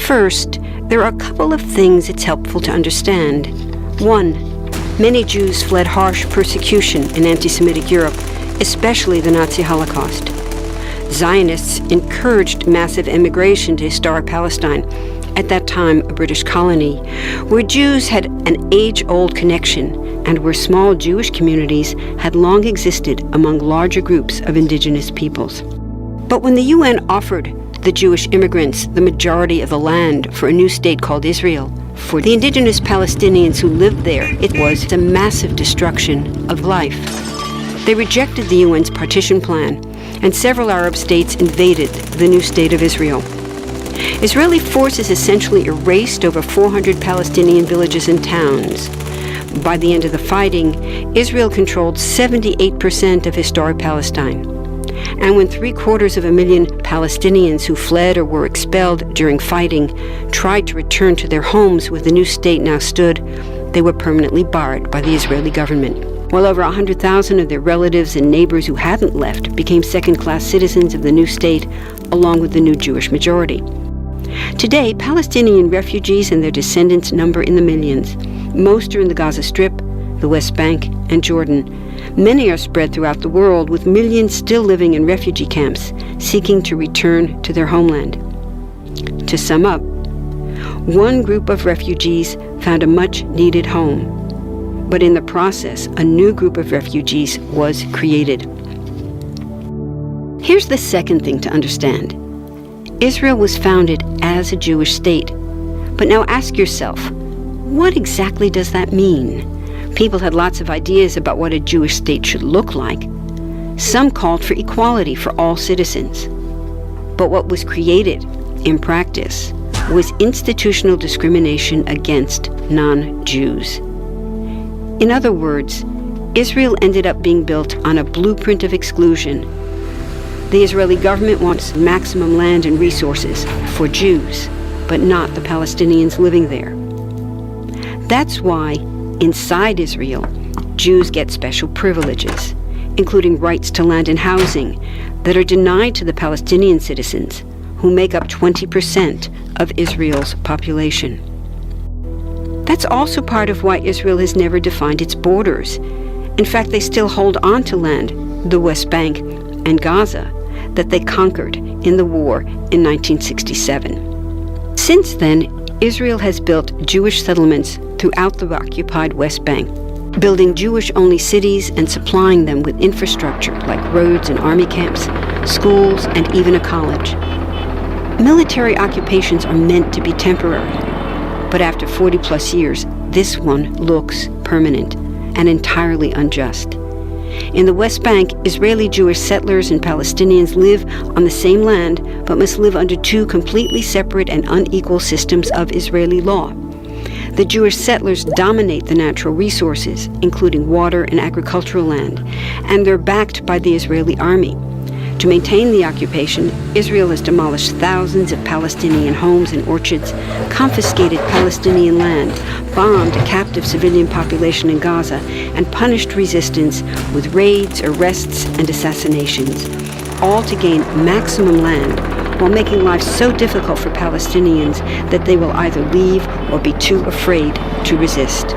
First, there are a couple of things it's helpful to understand. One, many Jews fled harsh persecution in anti-Semitic Europe, especially the Nazi Holocaust. Zionists encouraged massive immigration to historic Palestine, at that time a British colony, where Jews had an age-old connection and where small Jewish communities had long existed among larger groups of indigenous peoples. But when the UN offered the Jewish immigrants the majority of the land for a new state called Israel, for the indigenous Palestinians who lived there, it was a massive destruction of life. They rejected the UN's partition plan, and several Arab states invaded the new state of Israel. Israeli forces essentially erased over 400 Palestinian villages and towns. By the end of the fighting, Israel controlled 78% of historic Palestine. And when 750,000 Palestinians who fled or were expelled during fighting tried to return to their homes where the new state now stood, they were permanently barred by the Israeli government. While over 100,000 of their relatives and neighbors who hadn't left became second-class citizens of the new state, along with the new Jewish majority. Today, Palestinian refugees and their descendants number in the millions. Most are in the Gaza Strip, the West Bank, and Jordan. Many are spread throughout the world, with millions still living in refugee camps, seeking to return to their homeland. To sum up, one group of refugees found a much-needed home. But in the process, a new group of refugees was created. Here's the second thing to understand. Israel was founded as a Jewish state. But now ask yourself, what exactly does that mean? People had lots of ideas about what a Jewish state should look like. Some called for equality for all citizens. But what was created, in practice, was institutional discrimination against non-Jews. In other words, Israel ended up being built on a blueprint of exclusion. The Israeli government wants maximum land and resources for Jews, but not the Palestinians living there. That's why, inside Israel, Jews get special privileges, including rights to land and housing, that are denied to the Palestinian citizens, who make up 20% of Israel's population. That's also part of why Israel has never defined its borders. In fact, they still hold on to land, the West Bank and Gaza, that they conquered in the war in 1967. Since then, Israel has built Jewish settlements throughout the occupied West Bank, building Jewish-only cities and supplying them with infrastructure like roads and army camps, schools, and even a college. Military occupations are meant to be temporary, but after 40-plus years, this one looks permanent and entirely unjust. In the West Bank, Israeli Jewish settlers and Palestinians live on the same land, but must live under two completely separate and unequal systems of Israeli law. The Jewish settlers dominate the natural resources, including water and agricultural land, and they're backed by the Israeli army. To maintain the occupation, Israel has demolished thousands of Palestinian homes and orchards, confiscated Palestinian land, bombed a captive civilian population in Gaza, and punished resistance with raids, arrests, and assassinations, all to gain maximum land, while making life so difficult for Palestinians that they will either leave or be too afraid to resist.